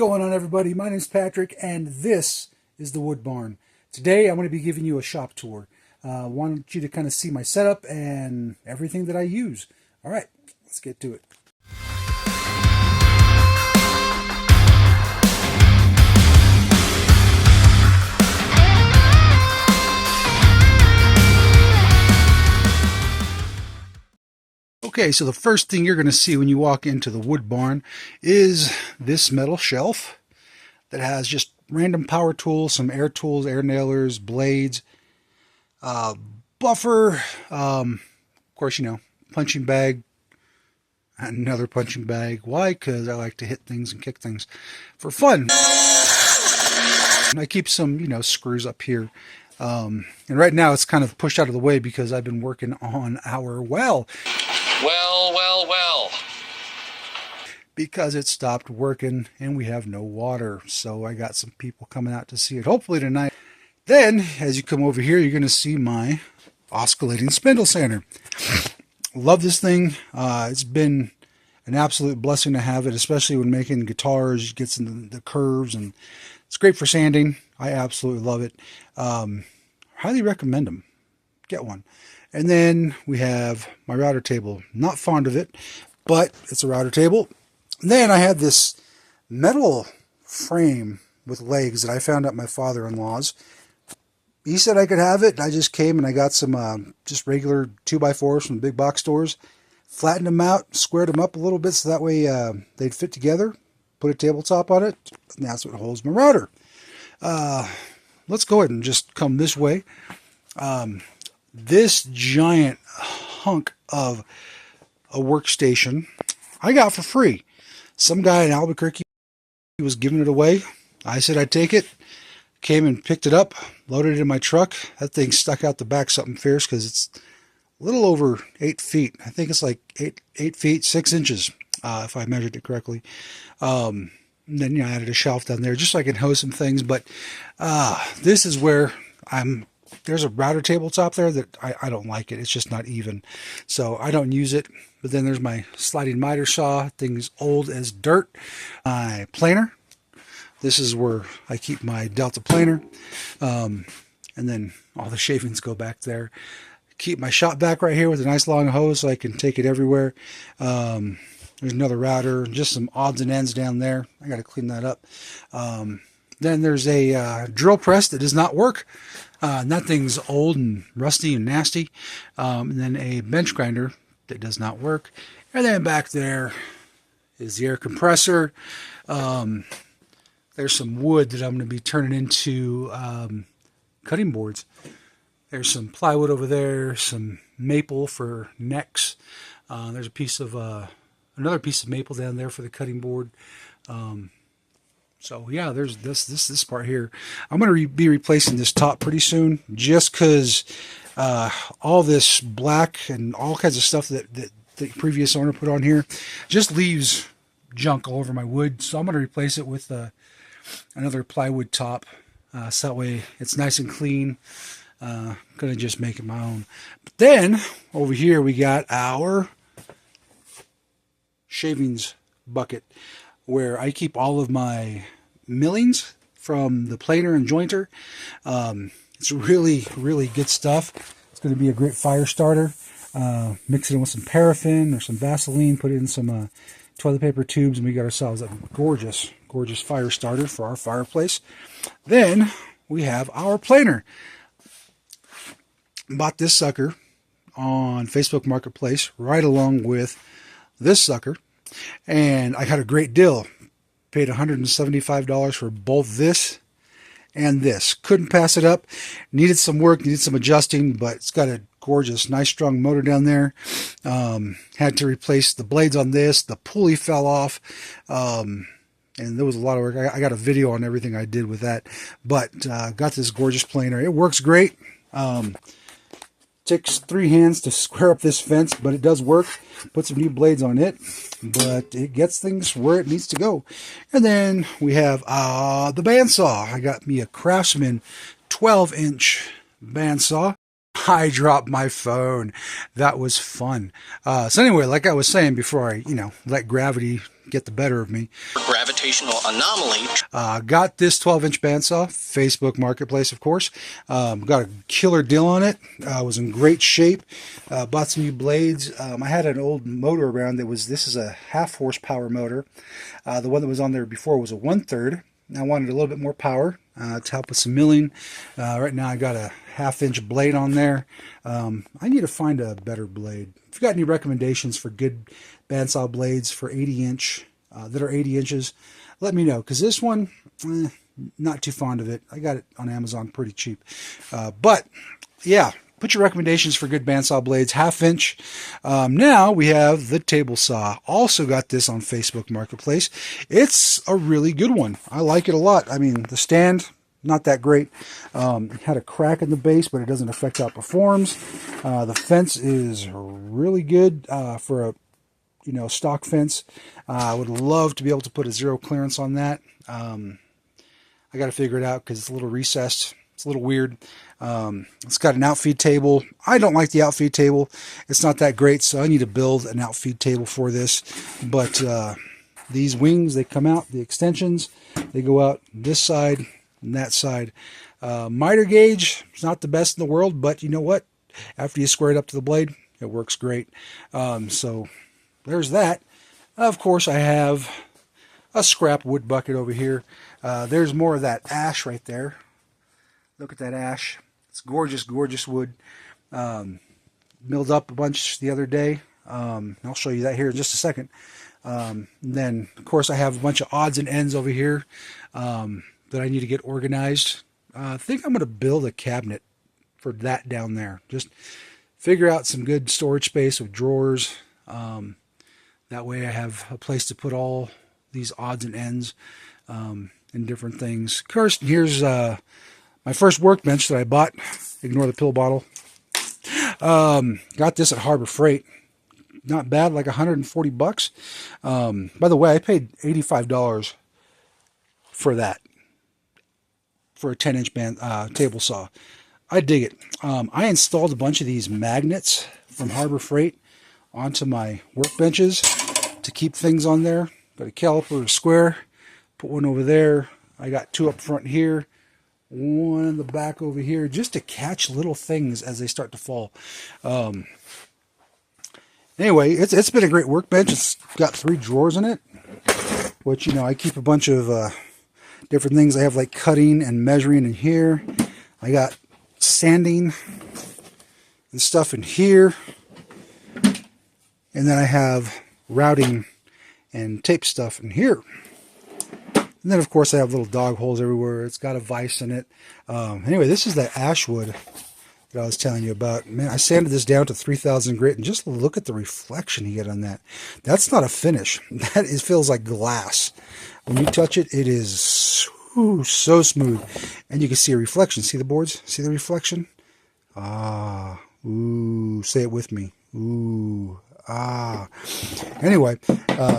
going on, everybody? My name is Patrick, and this is the Wood Barn. Today, I'm going to be giving you a shop tour. I want you to kind of see my setup and everything that I use. All right, let's get to it. Okay, so the first thing you're going to see when you walk into the Wood Barn is this metal shelf that has just random power tools, some air tools, air nailers, blades, buffer, of course, punching bag, another punching bag. Why? Because I like to hit things and kick things for fun. And I keep some, screws up here. And right now it's kind of pushed out of the way because I've been working on our well. Well. Because it stopped working and we have no water. So I got some people coming out to see it, hopefully tonight. Then, as you come over here, you're going to see my oscillating spindle sander. Love this thing. It's been an absolute blessing to have it, especially when making guitars. It gets into the curves, and it's great for sanding. I absolutely love it. Highly recommend them. Get one. And then we have my router table. Not fond of it, but it's a router table. And then I had this metal frame with legs that I found at my father-in-law's. He said I could have it. I just came and I got some just regular 2x4s from the big box stores. Flattened them out, squared them up a little bit so that way they'd fit together. Put a tabletop on it. And that's what holds my router. Let's go ahead and just come this way. This giant hunk of a workstation I got for free. Some guy in Albuquerque was giving it away. I said I'd take it. Came and picked it up, loaded it in my truck. That thing stuck out the back something fierce because it's a little over 8 feet. I think it's like 8 feet, 6 inches, if I measured it correctly. And then, I added a shelf down there just so I can host some things. But this is where there's a router tabletop there that I don't like it. It's just not even. So I don't use it. But then there's my sliding miter saw. Thing's old as dirt. My planer. This is where I keep my Delta planer. And then all the shavings go back there. Keep my shop vac right here with a nice long hose so I can take it everywhere. There's another router. Just some odds and ends down there. I got to clean that up. Then there's a drill press that does not work. And that thing's old and rusty and nasty. And then a bench grinder that does not work. And then back there is the air compressor. There's some wood that I'm going to be turning into cutting boards. There's some plywood over there, some maple for necks. There's a piece of another piece of maple down there for the cutting board. So yeah, there's this part here. I'm going to be replacing this top pretty soon, just because all this black and all kinds of stuff that the previous owner put on here just leaves junk all over my wood. So I'm going to replace it with another plywood top, so that way it's nice and clean. Going to just make it my own. But then over here we got our shavings bucket, where I keep all of my millings from the planer and jointer. It's really, really good stuff. It's going to be a great fire starter. Mix it in with some paraffin or some Vaseline, put it in some toilet paper tubes, and we got ourselves a gorgeous fire starter for our fireplace. Then we have our planer. Bought this sucker on Facebook Marketplace right along with this sucker, and I got a great deal. Paid $175 for both this and this. Couldn't pass it up. Needed some work, needed some adjusting, but it's got a gorgeous, nice strong motor down there. Had to replace the blades on this. The pulley fell off. And there was a lot of work. I got a video on everything I did with that. But got this gorgeous planer. It works great. Takes 3 hands to square up this fence, but it does work. Put some new blades on it, but it gets things where it needs to go. And then we have the bandsaw. I got me a Craftsman 12-inch bandsaw. I dropped my phone. That was fun. So anyway, like I was saying before I, let gravity get the better of me. Gravitational anomaly. Got this 12-inch bandsaw, Facebook Marketplace, of course. Got a killer deal on it. Was in great shape. Bought some new blades. I had an old motor around this is a 1/2 horsepower motor. The one that was on there before was a 1/3. I wanted a little bit more power to help with some milling. Right now I got a 1/2 inch blade on there. I need to find a better blade. If you got any recommendations for good bandsaw blades for 80-inch that are 80 inches, let me know, because this one, not too fond of it. I got it on Amazon pretty cheap. But yeah, put your recommendations for good bandsaw blades, 1/2 inch. Now we have the table saw. Also got this on Facebook Marketplace. It's a really good one. I like it a lot. I mean, the stand, not that great. It had a crack in the base, but it doesn't affect how it performs. The fence is really good for a stock fence. I would love to be able to put a zero clearance on that. I got to figure it out because it's a little recessed. It's a little weird. It's got an outfeed table. I don't like the outfeed table. It's not that great, so I need to build an outfeed table for this. But these wings, they come out, the extensions, they go out this side and that side. Miter gauge, it's not the best in the world, but you know what? After you square it up to the blade, it works great. So there's that. Of course, I have a scrap wood bucket over here. There's more of that ash right there. Look at that ash. It's gorgeous, gorgeous wood. Milled up a bunch the other day. I'll show you that here in just a second. Then, of course, I have a bunch of odds and ends over here that I need to get organized. I think I'm going to build a cabinet for that down there. Just figure out some good storage space with drawers. That way I have a place to put all these odds and ends and different things. Of course, here's my first workbench that I bought. Ignore the pill bottle. Got this at Harbor Freight. Not bad, like 140 bucks. By the way, I paid $85 for that, for a 10-inch table saw. I dig it. I installed a bunch of these magnets from Harbor Freight onto my workbenches to keep things on there. Got a caliper, a square, put one over there. I got two up front here, one in the back over here, just to catch little things as they start to fall. Anyway, it's been a great workbench. It's got 3 drawers in it, which, I keep a bunch of different things. I have like cutting and measuring in here. I got sanding and stuff in here. And then I have routing and tape stuff in here. And then, of course, I have little dog holes everywhere. It's got a vise in it. Anyway, this is that ash wood that I was telling you about. Man, I sanded this down to 3,000 grit, and just look at the reflection you get on that. That's not a finish. That feels like glass. When you touch it, it is so smooth. And you can see a reflection. See the boards? See the reflection? Ah, ooh, say it with me. Ooh. Anyway,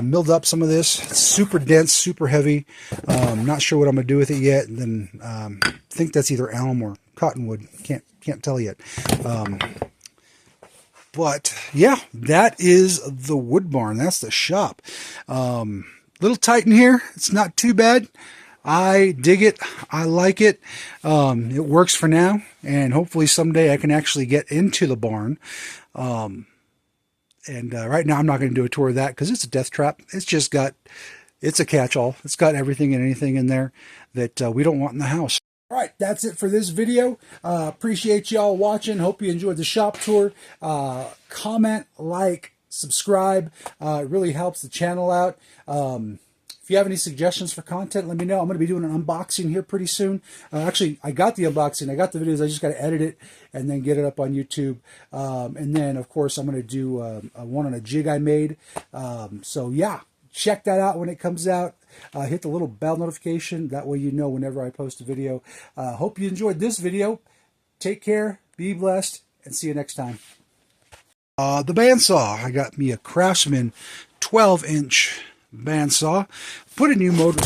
milled up some of this. It's super dense, super heavy. Not sure what I'm gonna do with it yet. And then think that's either elm or cottonwood. Can't tell yet. But yeah, that is the wood barn. That's the shop. Little tight in here. It's not too bad. I dig it. I like it. It works for now, and hopefully someday I can actually get into the barn. And right now I'm not going to do a tour of that because it's a death trap. It's a catch-all. It's got everything and anything in there that we don't want in the house. All right, that's it for this video. Appreciate y'all watching. Hope you enjoyed the shop tour. Comment, like, subscribe. It really helps the channel out. If you have any suggestions for content, let me know. I'm going to be doing an unboxing here pretty soon. Actually, I got the unboxing. I got the videos. I just got to edit it and then get it up on YouTube. And then, of course, I'm going to do one on a jig I made. So, yeah, check that out when it comes out. Hit the little bell notification. That way you know whenever I post a video. Hope you enjoyed this video. Take care. Be blessed. And see you next time. The bandsaw. I got me a Craftsman 12-inch bandsaw. Put a new motor.